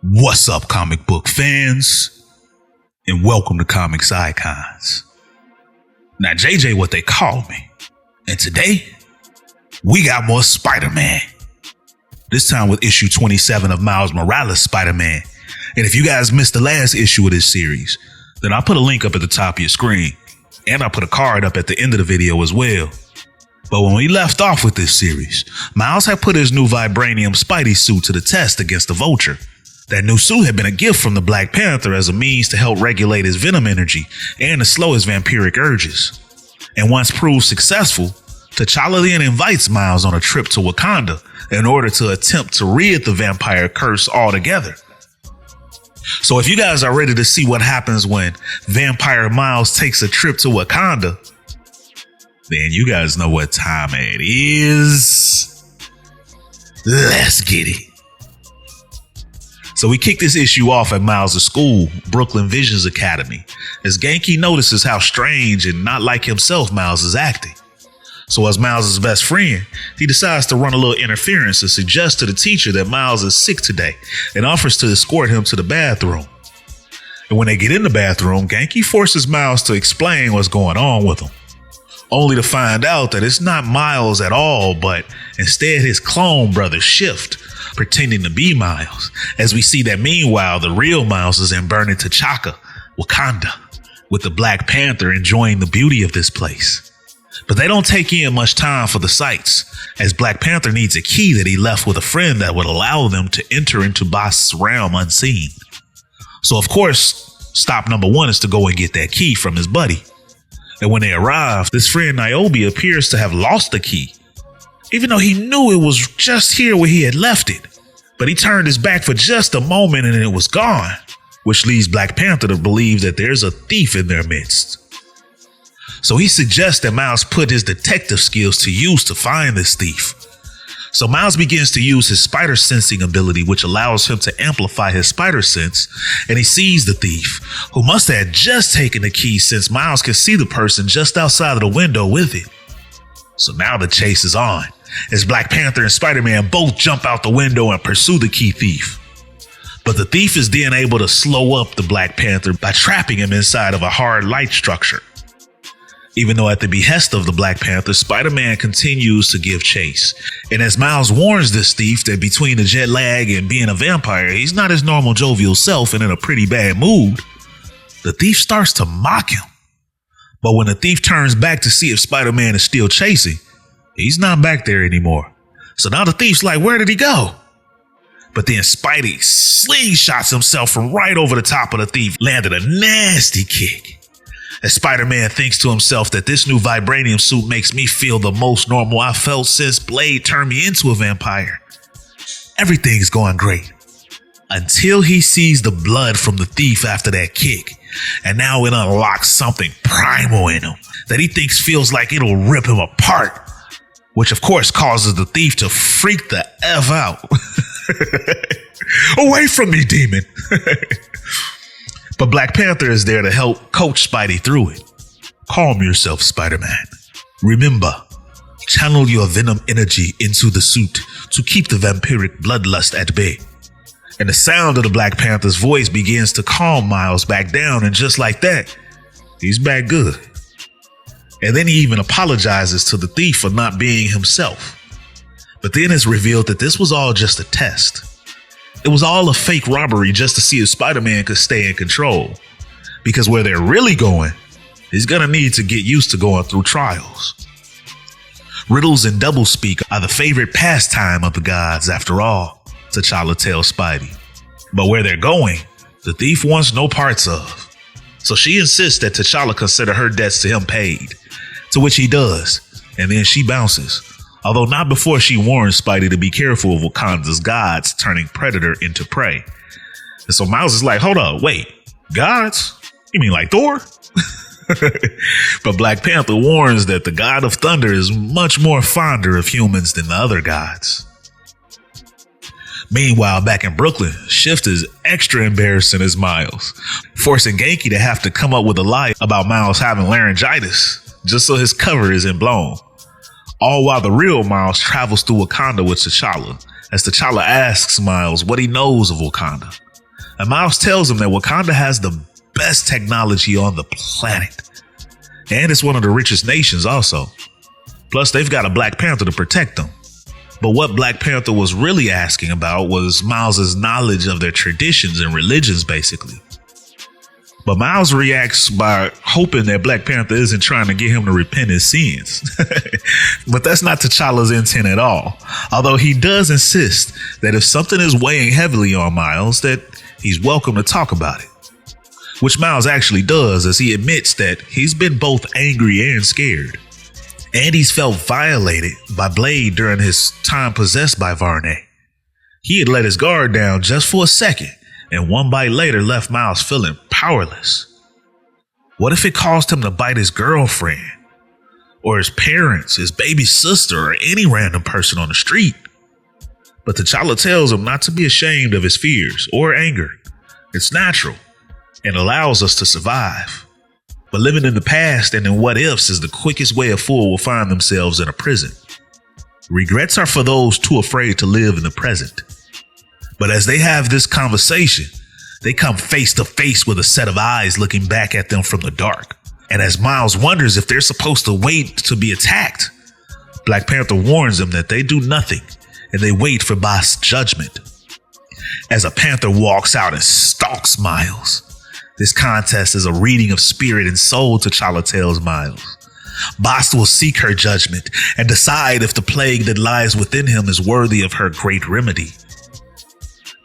What's up, comic book fans? And welcome to Comics Icons. Now, JJ what they call me. And today, we got more Spider-Man. This time with issue 27 of Miles Morales' Spider-Man. And if you guys missed the last issue of this series, then I'll put a link up at the top of your screen. And I'll put a card up at the end of the video as well. But when we left off with this series, Miles had put his new vibranium Spidey suit to the test against the Vulture. That new suit had been a gift from the Black Panther as a means to help regulate his venom energy and to slow his vampiric urges. And once proved successful, T'Challa then invites Miles on a trip to Wakanda in order to attempt to rid the vampire curse altogether. So if you guys are ready to see what happens when Vampire Miles takes a trip to Wakanda, then you guys know what time it is. Let's get it. So we kick this issue off at Miles' school, Brooklyn Visions Academy, as Genki notices how strange and not like himself Miles is acting. So as Miles' best friend, he decides to run a little interference and suggests to the teacher that Miles is sick today and offers to escort him to the bathroom. And when they get in the bathroom, Genki forces Miles to explain what's going on with him, only to find out that it's not Miles at all, but instead his clone brother Shift, pretending to be Miles, as we see that meanwhile the real Miles is in burning T'Chaka, Wakanda, with the Black Panther enjoying the beauty of this place. But they don't take in much time for the sights, as Black Panther needs a key that he left with a friend that would allow them to enter into Boss's realm unseen. So of course, stop number one is to go and get that key from his buddy. And when they arrive, this friend Niobe appears to have lost the key, even though he knew it was just here where he had left it. But he turned his back for just a moment and it was gone, which leads Black Panther to believe that there's a thief in their midst. So he suggests that Miles put his detective skills to use to find this thief. So Miles begins to use his spider sensing ability, which allows him to amplify his spider sense, and he sees the thief, who must have just taken the key since Miles can see the person just outside of the window with it. So now the chase is on, as Black Panther and Spider-Man both jump out the window and pursue the key thief. But the thief is then able to slow up the Black Panther by trapping him inside of a hard light structure. Even though at the behest of the Black Panther, Spider-Man continues to give chase. And as Miles warns this thief that between the jet lag and being a vampire, he's not his normal jovial self and in a pretty bad mood, the thief starts to mock him. But when the thief turns back to see if Spider-Man is still chasing, he's not back there anymore. So now the thief's like, where did he go? But then Spidey slingshots himself from right over the top of the thief, landed a nasty kick. As Spider-Man thinks to himself that this new vibranium suit makes me feel the most normal I've felt since Blade turned me into a vampire. Everything's going great. Until he sees the blood from the thief after that kick. And now it unlocks something primal in him that he thinks feels like it'll rip him apart. Which of course causes the thief to freak the F out. Away from me, demon. But Black Panther is there to help coach Spidey through it. Calm yourself, Spider-Man. Remember, channel your venom energy into the suit to keep the vampiric bloodlust at bay. And the sound of the Black Panther's voice begins to calm Miles back down, and just like that, he's back good. And then he even apologizes to the thief for not being himself. But then it's revealed that this was all just a test. It was all a fake robbery just to see if Spider-Man could stay in control. Because where they're really going, he's gonna need to get used to going through trials. Riddles and doublespeak are the favorite pastime of the gods after all, T'Challa tells Spidey. But where they're going, the thief wants no parts of. So she insists that T'Challa consider her debts to him paid, to which he does, and then she bounces. Although not before she warns Spidey to be careful of Wakanda's gods turning predator into prey. And so Miles is like, hold up, wait, gods? You mean like Thor? But Black Panther warns that the god of thunder is much more fonder of humans than the other gods. Meanwhile, back in Brooklyn, Shift is extra embarrassing as Miles, forcing Genki to have to come up with a lie about Miles having laryngitis, just so his cover isn't blown. All while the real Miles travels through Wakanda with T'Challa, as T'Challa asks Miles what he knows of Wakanda. And Miles tells him that Wakanda has the best technology on the planet. And it's one of the richest nations also. Plus, they've got a Black Panther to protect them. But what Black Panther was really asking about was Miles's knowledge of their traditions and religions, basically. But Miles reacts by hoping that Black Panther isn't trying to get him to repent his sins. But that's not T'Challa's intent at all. Although he does insist that if something is weighing heavily on Miles, that he's welcome to talk about it. Which Miles actually does, as he admits that he's been both angry and scared. And he's felt violated by Blade during his time possessed by Varney. He had let his guard down just for a second, and one bite later left Miles feeling powerless. What if it caused him to bite his girlfriend, or his parents, his baby sister, or any random person on the street? But T'Challa tells him not to be ashamed of his fears or anger. It's natural and allows us to survive. But living in the past and in what ifs is the quickest way a fool will find themselves in a prison. Regrets are for those too afraid to live in the present. But as they have this conversation, they come face to face with a set of eyes looking back at them from the dark. And as Miles wonders if they're supposed to wait to be attacked, Black Panther warns them that they do nothing and they wait for Bast's judgment. As a panther walks out and stalks Miles. This contest is a reading of spirit and soul, T'Challa tells Miles. Bast will seek her judgment and decide if the plague that lies within him is worthy of her great remedy.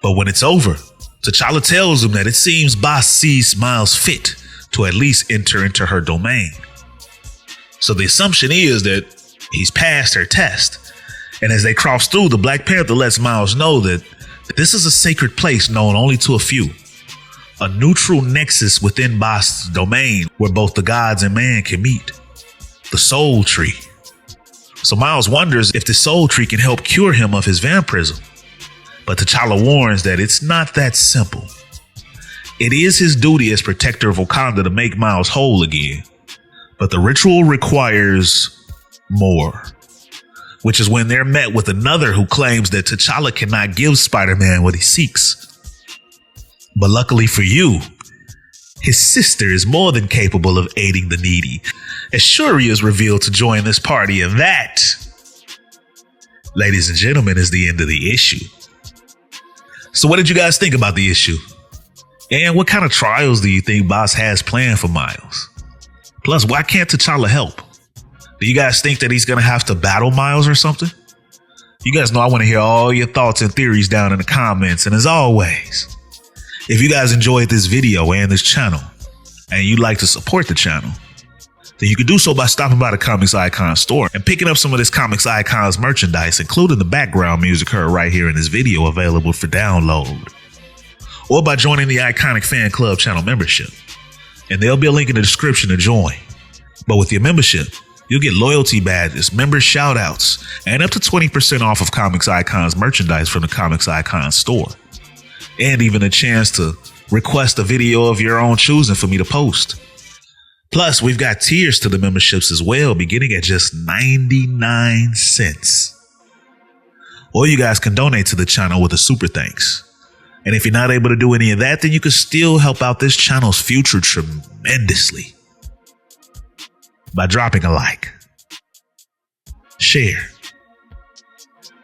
But when it's over, T'Challa tells him that it seems Bast sees Miles fit to at least enter into her domain. So the assumption is that he's passed her test. And as they cross through, the Black Panther lets Miles know that this is a sacred place known only to a few. A neutral nexus within Bast's domain where both the gods and man can meet. The Soul Tree. So Miles wonders if the Soul Tree can help cure him of his vampirism. But T'Challa warns that it's not that simple. It is his duty as protector of Wakanda to make Miles whole again. But the ritual requires more. Which is when they're met with another who claims that T'Challa cannot give Spider-Man what he seeks. But luckily for you, his sister is more than capable of aiding the needy, as Shuri is revealed to join this party, and that, ladies and gentlemen, is the end of the issue. So what did you guys think about the issue? And what kind of trials do you think Bast has planned for Miles? Plus, why can't T'Challa help? Do you guys think that he's going to have to battle Miles or something? You guys know I want to hear all your thoughts and theories down in the comments, and as always, if you guys enjoyed this video and this channel, and you'd like to support the channel, then you can do so by stopping by the Comics Icon store and picking up some of this Comics Icons merchandise, including the background music heard right here in this video available for download. Or by joining the Iconic Fan Club channel membership. And there'll be a link in the description to join. But with your membership, you'll get loyalty badges, member shoutouts, and up to 20% off of Comics Icons merchandise from the Comics Icon store. And even a chance to request a video of your own choosing for me to post. Plus, we've got tiers to the memberships as well, beginning at just 99 cents. Or you guys can donate to the channel with a super thanks. And if you're not able to do any of that, then you can still help out this channel's future tremendously by dropping a like, share,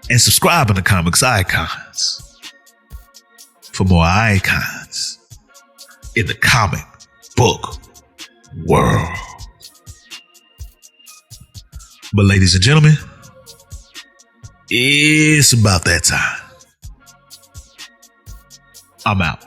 and subscribing to Comics Icons for more icons in the comic book world. But ladies and gentlemen, it's about that time. I'm out.